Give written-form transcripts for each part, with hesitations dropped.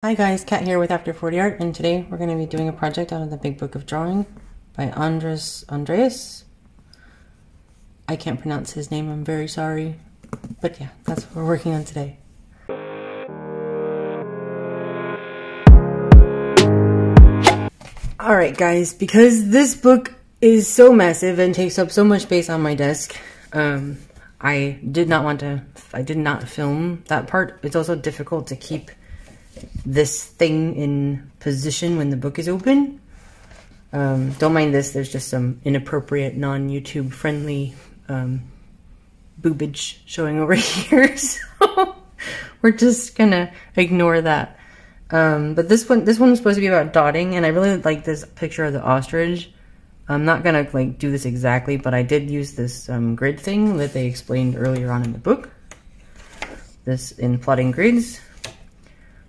Hi guys, Kat here with After 40 Art, and today we're going to be doing a project out of the Big Book of Drawing by Andreas. I can't pronounce his name, I'm very sorry. But yeah, that's what we're working on today. Alright guys, because this book is so massive and takes up so much space on my desk, I did not film that part. It's also difficult to keep this thing in position when the book is open. Don't mind this, there's just some inappropriate, non-YouTube friendly boobage showing over here, so we're just gonna ignore that. But this one is supposed to be about dotting, and I really like this picture of the ostrich. I'm not gonna do this exactly, but I did use this grid thing that they explained earlier on in the book, this in plotting grids,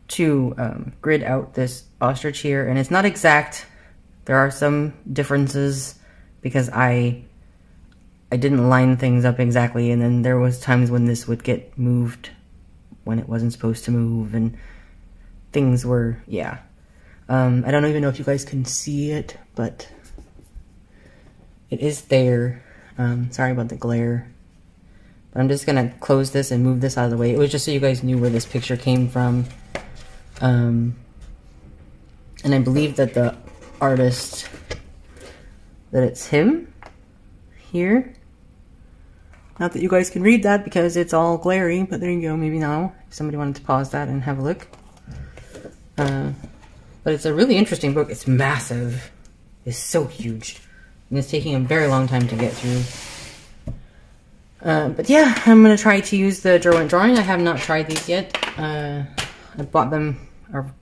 to grid out this ostrich here. And it's not exact. There are some differences because I didn't line things up exactly, and then there was times when this would get moved when it wasn't supposed to move, and things were, yeah. I don't even know if you guys can see it, but it is there. Sorry about the glare. But I'm just gonna close this and move this out of the way. It was just so you guys knew where this picture came from. And I believe that the artist, that it's him here. Not that you guys can read that because it's all glary, but there you go, maybe now, if somebody wanted to pause that and have a look. But it's a really interesting book. It's massive. It's so huge. And it's taking a very long time to get through. But yeah, I'm going to try to use the Derwent Drawing. I have not tried these yet. I bought them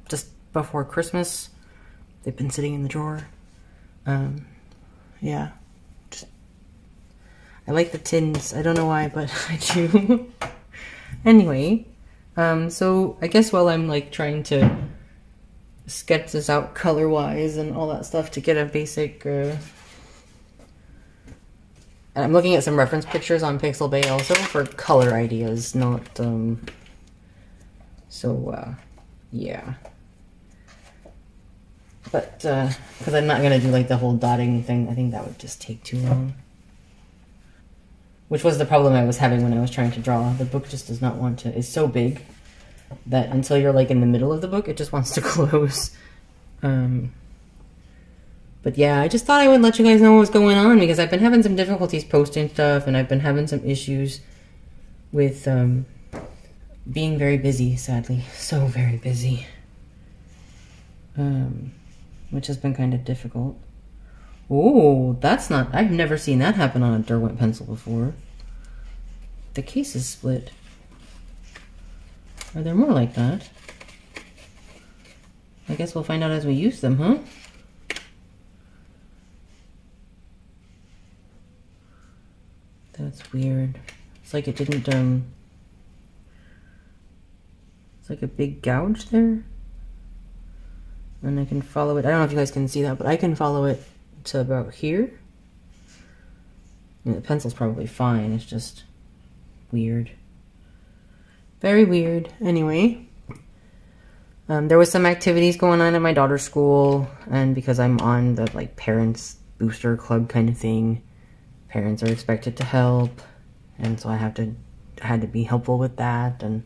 just before Christmas. They've been sitting in the drawer. Yeah. I like the tins. I don't know why, but I do. Anyway, so I guess while I'm trying to sketch this out color-wise and all that stuff to get a basic... I'm looking at some reference pictures on Pixel Bay also for color ideas, not... yeah. But, because I'm not going to do the whole dotting thing. I think that would just take too long. Which was the problem I was having when I was trying to draw. The book just does not want to... It's so big that until you're in the middle of the book, it just wants to close. But yeah, I just thought I would let you guys know what was going on, because I've been having some difficulties posting stuff, and I've been having some issues with, being very busy, sadly. So very busy. Which has been kind of difficult. Oh, that's not... I've never seen that happen on a Derwent pencil before. The case is split. Are there more like that? I guess we'll find out as we use them, huh? That's weird. It's like it didn't, it's like a big gouge there. And I can follow it. I don't know if you guys can see that, but I can follow it to about here. The pencil's probably fine. It's just weird. Very weird. Anyway, there was some activities going on at my daughter's school, and because I'm on the parents booster club kind of thing, parents are expected to help, and so I had to be helpful with that. And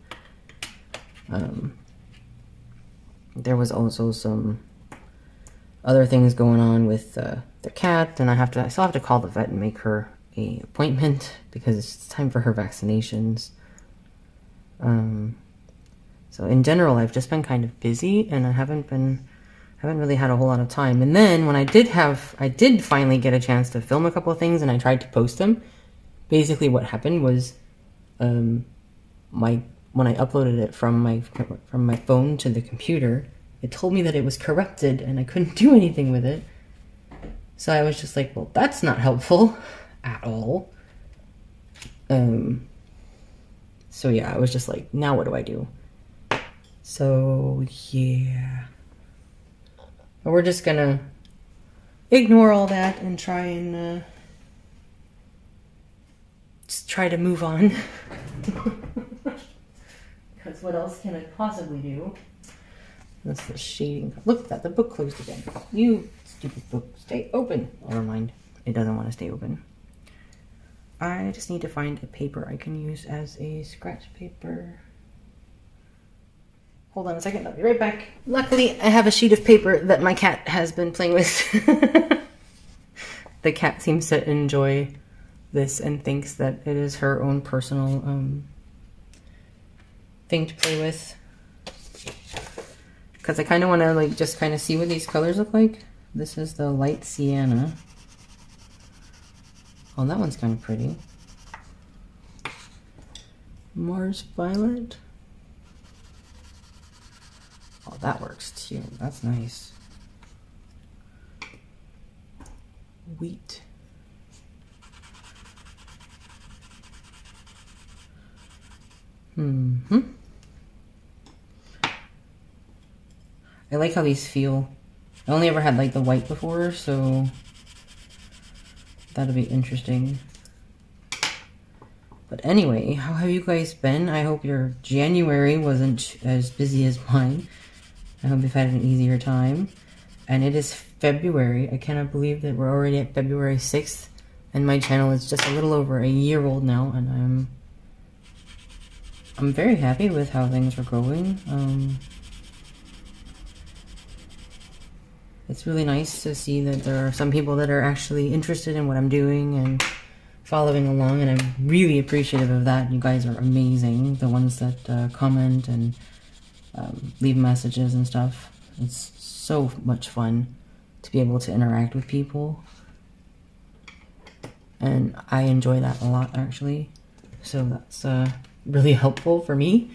there was also some other things going on with the cat, and I still have to call the vet and make her an appointment because it's time for her vaccinations. So in general, I've just been kind of busy, and I haven't really had a whole lot of time. And then when I did finally get a chance to film a couple of things, and I tried to post them. Basically what happened was, when I uploaded it from my phone to the computer, it told me that it was corrupted and I couldn't do anything with it. So I was just like, well, that's not helpful at all. So yeah, I was just like, now what do I do? So yeah. But we're just gonna ignore all that and try and just try to move on. Because what else can I possibly do? That's the shading. Look at that, the book closed again. You stupid book, stay open. Never mind, it doesn't want to stay open. I just need to find a paper I can use as a scratch paper. Hold on a second, I'll be right back. Luckily, I have a sheet of paper that my cat has been playing with. The cat seems to enjoy this and thinks that it is her own personal thing to play with. Because I kind of want to like just kind of see what these colors look like. This is the light sienna. Oh, that one's kind of pretty. Mars violet. Oh, that works too. That's nice. Wheat. I like how these feel. I only ever had like the white before, so that'll be interesting. But anyway, how have you guys been? I hope your January wasn't as busy as mine. I hope you've had an easier time. And it is February. I cannot believe that we're already at February 6th. And my channel is just a little over a year old now, and I'm very happy with how things are going. It's really nice to see that there are some people that are actually interested in what I'm doing and following along, and I'm really appreciative of that. You guys are amazing, the ones that comment and leave messages and stuff. It's so much fun to be able to interact with people, and I enjoy that a lot actually, so that's really helpful for me.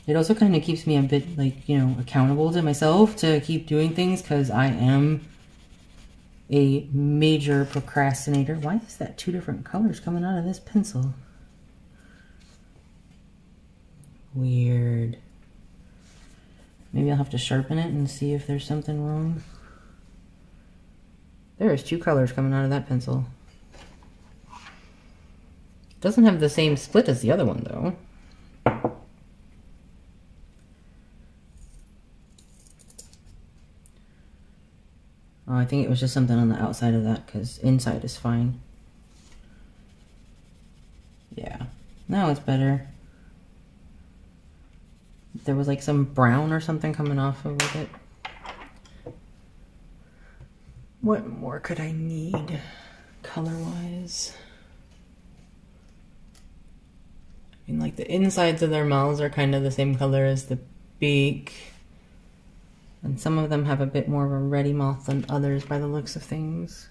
It also kind of keeps me a bit, like, you know, accountable to myself to keep doing things, because I am a major procrastinator. Why is that two different colors coming out of this pencil? Weird. Maybe I'll have to sharpen it and see if there's something wrong. There's two colors coming out of that pencil. It doesn't have the same split as the other one, though. Oh, I think it was just something on the outside of that, because inside is fine. Yeah, now it's better. There was like some brown or something coming off of it. What more could I need color-wise? I mean, like the insides of their mouths are kind of the same color as the beak. And some of them have a bit more of a reddy mouth than others by the looks of things.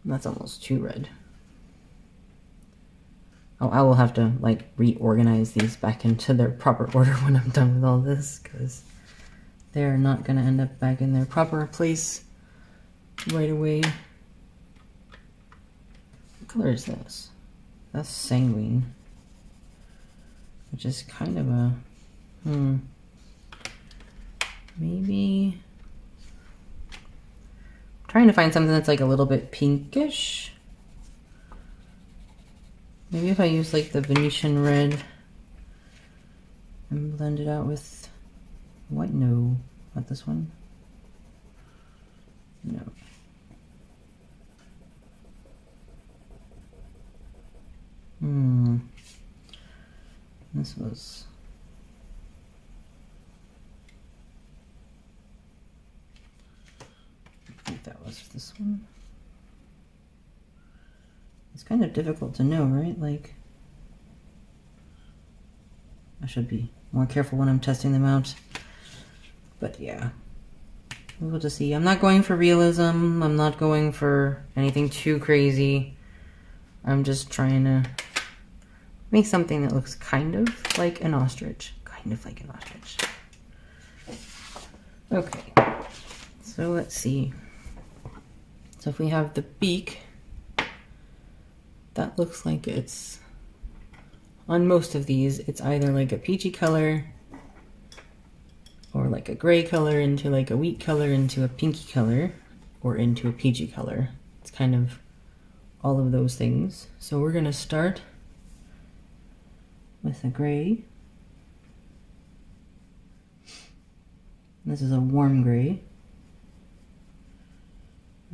And that's almost too red. Oh, I will have to like reorganize these back into their proper order when I'm done with all this, because they're not going to end up back in their proper place right away. What color is this? That's sanguine. Which is kind of a, maybe, I'm trying to find something that's like a little bit pinkish. Maybe if I use like the Venetian red and blend it out with white. No, not this one. No. This was, I think that was this one. It's kind of difficult to know, right? Like, I should be more careful when I'm testing them out. But yeah, we'll just see. I'm not going for realism. I'm not going for anything too crazy. I'm just trying to make something that looks kind of like an ostrich. Kind of like an ostrich. Okay, so let's see. So if we have the beak, that looks like it's, on most of these, it's either like a peachy color or like a gray color into like a wheat color into a pinky color or into a peachy color. It's kind of all of those things. So we're gonna start with a gray. This is a warm gray.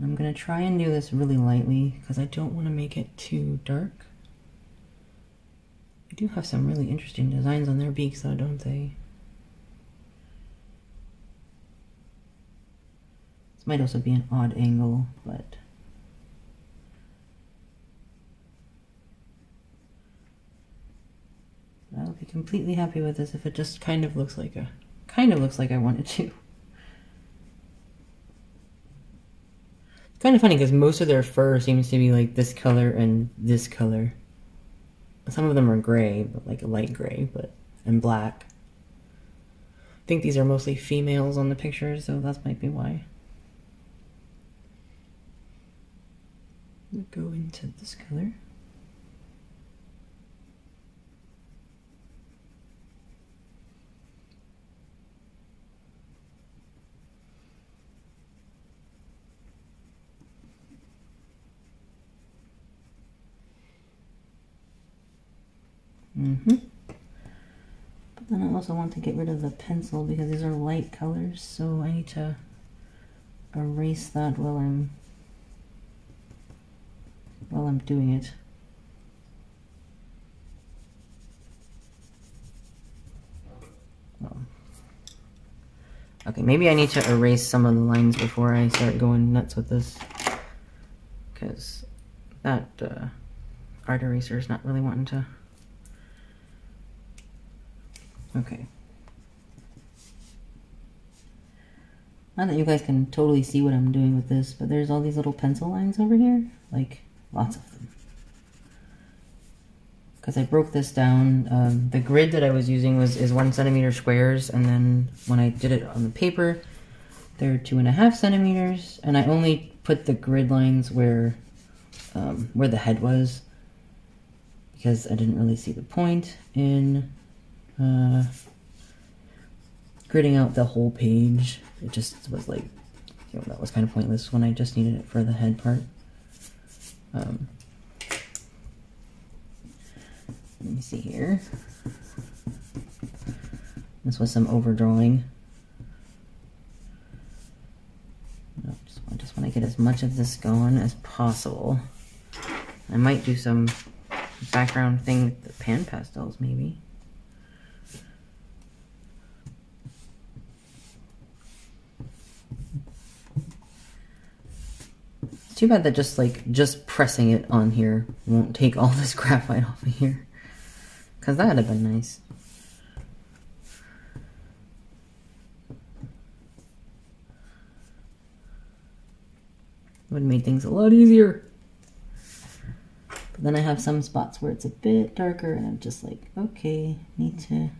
I'm going to try and do this really lightly because I don't want to make it too dark. They do have some really interesting designs on their beaks though, don't they? This might also be an odd angle, but I'll be completely happy with this if it just kind of looks like I want it to. It's kind of funny because most of their fur seems to be like this color and this color. Some of them are gray, but like a light gray, and black. I think these are mostly females on the pictures, so that might be why. We'll go into this color. But then I also want to get rid of the pencil because these are light colors, so I need to erase that while I'm doing it. Oh. Okay, maybe I need to erase some of the lines before I start going nuts with this, because that art eraser is not really wanting to. Okay. Not that you guys can totally see what I'm doing with this, but there's all these little pencil lines over here, like lots of them. Because I broke this down, the grid that I was using is 1 centimeter squares, and then when I did it on the paper, they're 2.5 centimeters, and I only put the grid lines where the head was, because I didn't really see the point in gridding out the whole page. It just was like, you know, that was kind of pointless when I just needed it for the head part. Let me see here. This was some overdrawing. I just want to get as much of this going as possible. I might do some background thing with the pan pastels, maybe. It's too bad that just pressing it on here won't take all this graphite off of here, because that would have been nice. Would have made things a lot easier. But then I have some spots where it's a bit darker and I'm just like, okay, need to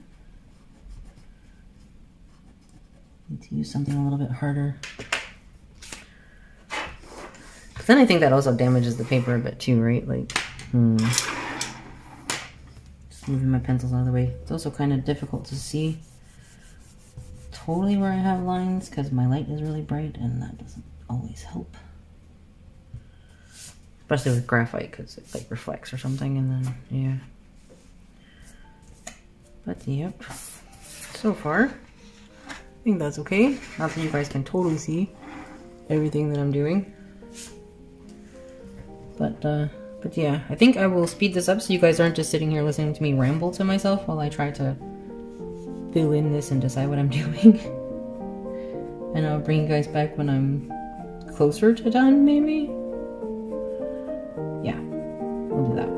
use something a little bit harder. Then I think that also damages the paper a bit too, right? Like, just moving my pencils out of the way. It's also kind of difficult to see totally where I have lines because my light is really bright and that doesn't always help. Especially with graphite because it like reflects or something, and then, yeah. But yep, so far, I think that's okay. Not that you guys can totally see everything that I'm doing. But yeah, I think I will speed this up so you guys aren't just sitting here listening to me ramble to myself while I try to fill in this and decide what I'm doing. And I'll bring you guys back when I'm closer to done, maybe? Yeah, we'll do that.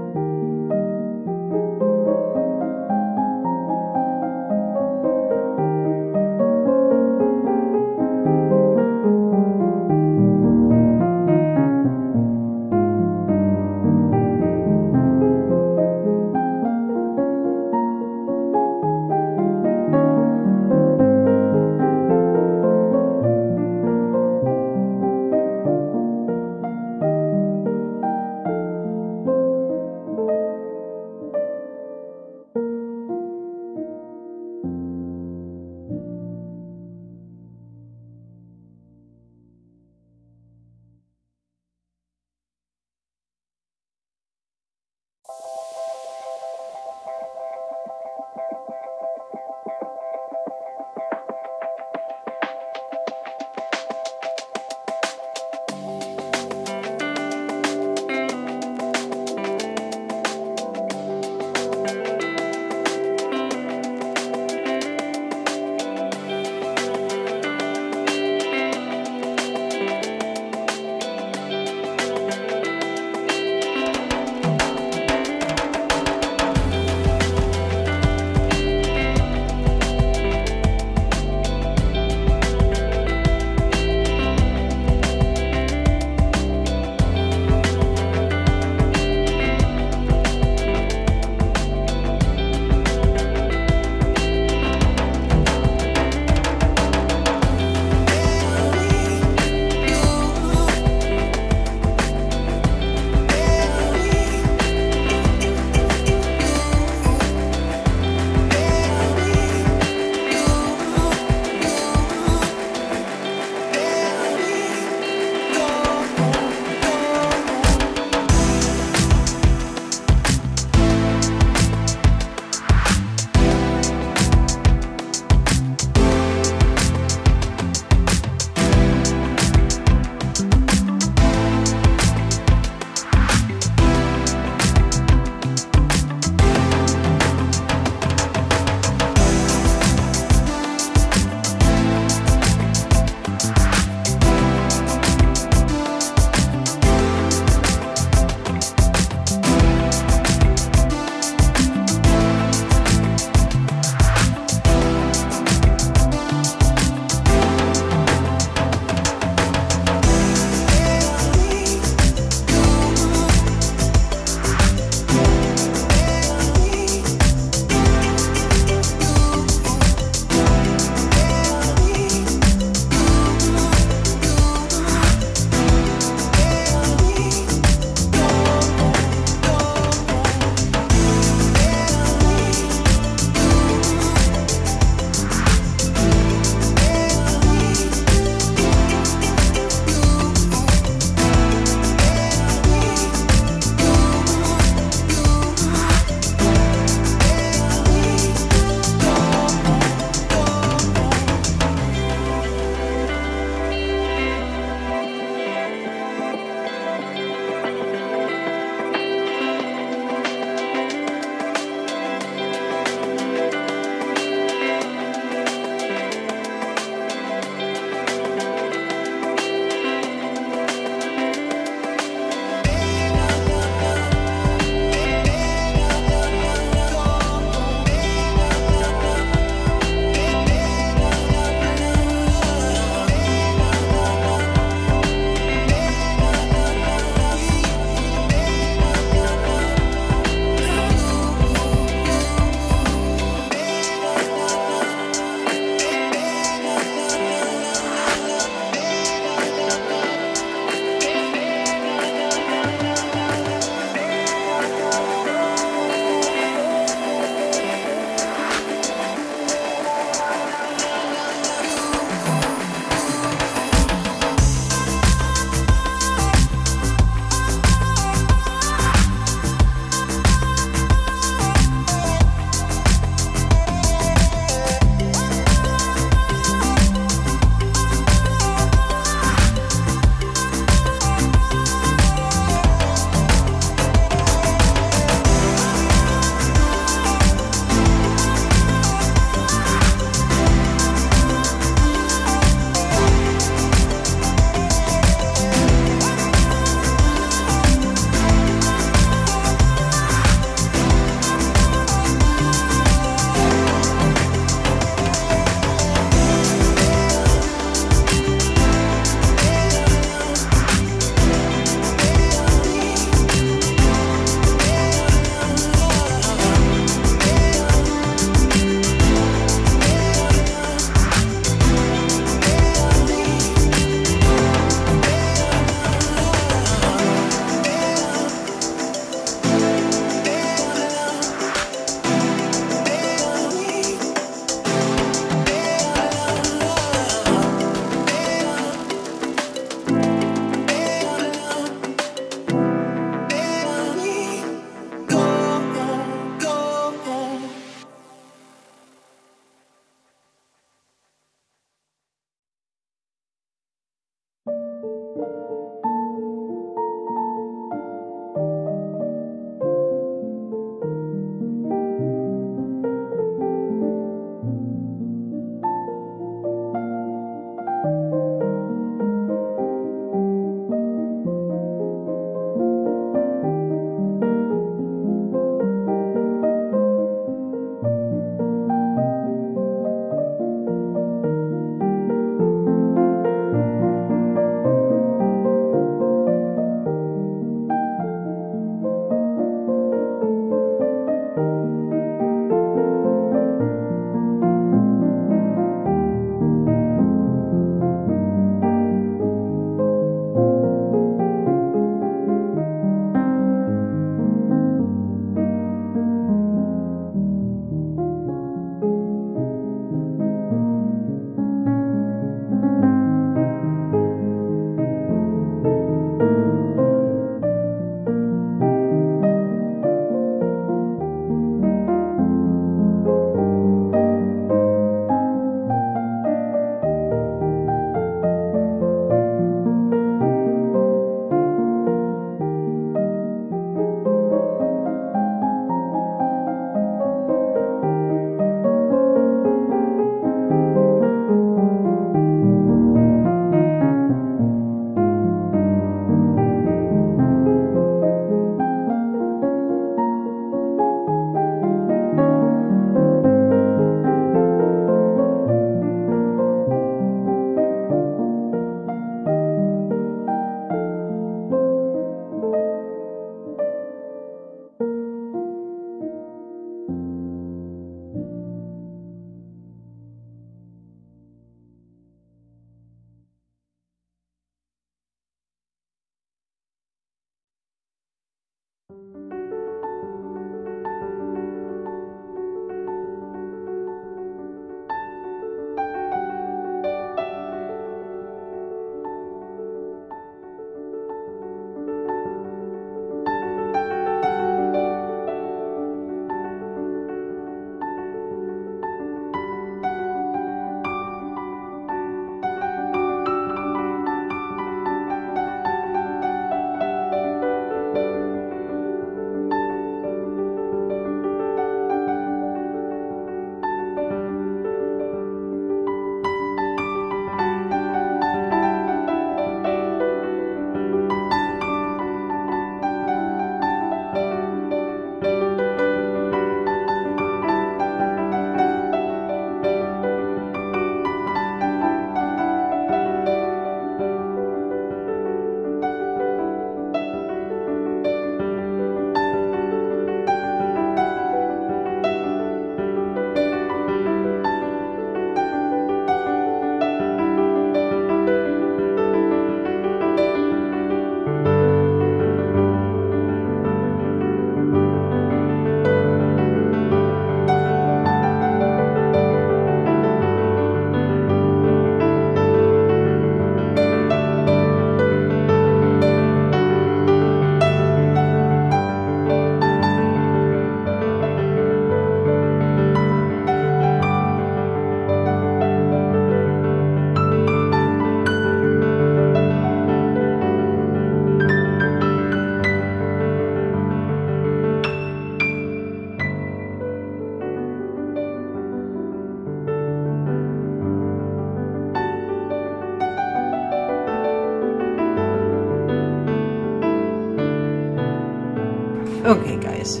Okay, guys,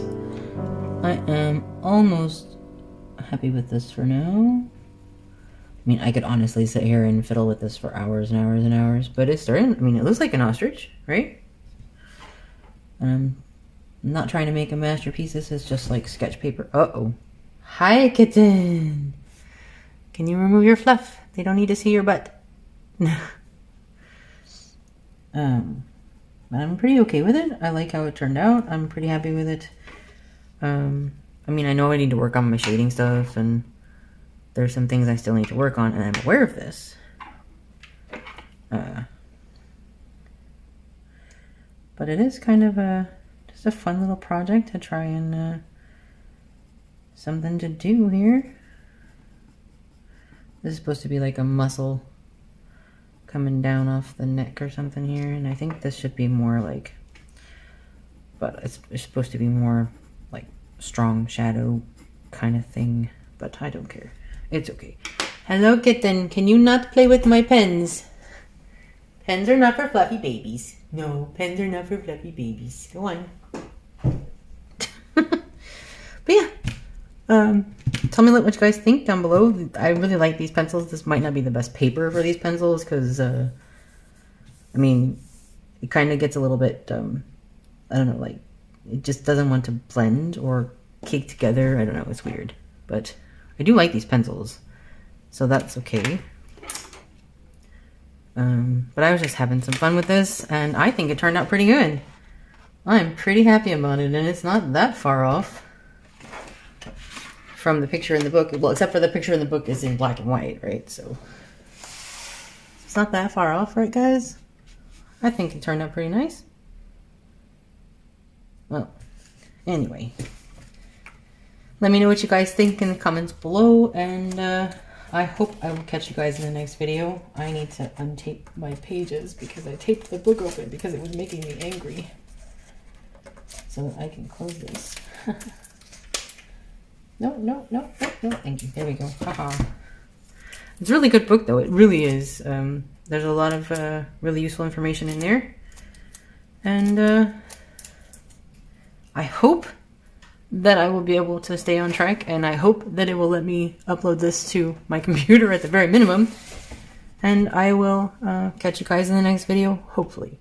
I am almost happy with this for now. I mean, I could honestly sit here and fiddle with this for hours and hours and hours, but it's starting. I mean, it looks like an ostrich, right? I'm not trying to make a masterpiece. This is just like sketch paper. Uh-oh. Hi, kitten. Can you remove your fluff? They don't need to see your butt. I'm pretty okay with it. I like how it turned out. I'm pretty happy with it. I mean, I know I need to work on my shading stuff, and there's some things I still need to work on, and I'm aware of this. But it is kind of just a fun little project to try and something to do here. This is supposed to be like a muscle coming down off the neck or something here, and I think this should be more like, but it's supposed to be more like strong shadow kind of thing, but I don't care. It's okay. Hello, kitten. Can you not play with my pens? Pens are not for fluffy babies. No, pens are not for fluffy babies. Go on. But yeah, tell me what you guys think down below. I really like these pencils. This might not be the best paper for these pencils because, I mean, it kind of gets a little bit, I don't know, like, it just doesn't want to blend or cake together. I don't know, it's weird. But I do like these pencils, so that's okay. But I was just having some fun with this, and I think it turned out pretty good. I'm pretty happy about it, and it's not that far off from the picture in the book. Well, except for the picture in the book is in black and white, right? So it's not that far off, right, guys? I think it turned out pretty nice. Well, anyway, let me know what you guys think in the comments below, and I hope I will catch you guys in the next video. I need to untape my pages because I taped the book open because it was making me angry. So that I can close this. No, thank you. There we go. Haha. It's a really good book, though. It really is. There's a lot of really useful information in there. And I hope that I will be able to stay on track, and I hope that it will let me upload this to my computer at the very minimum. And I will catch you guys in the next video, hopefully.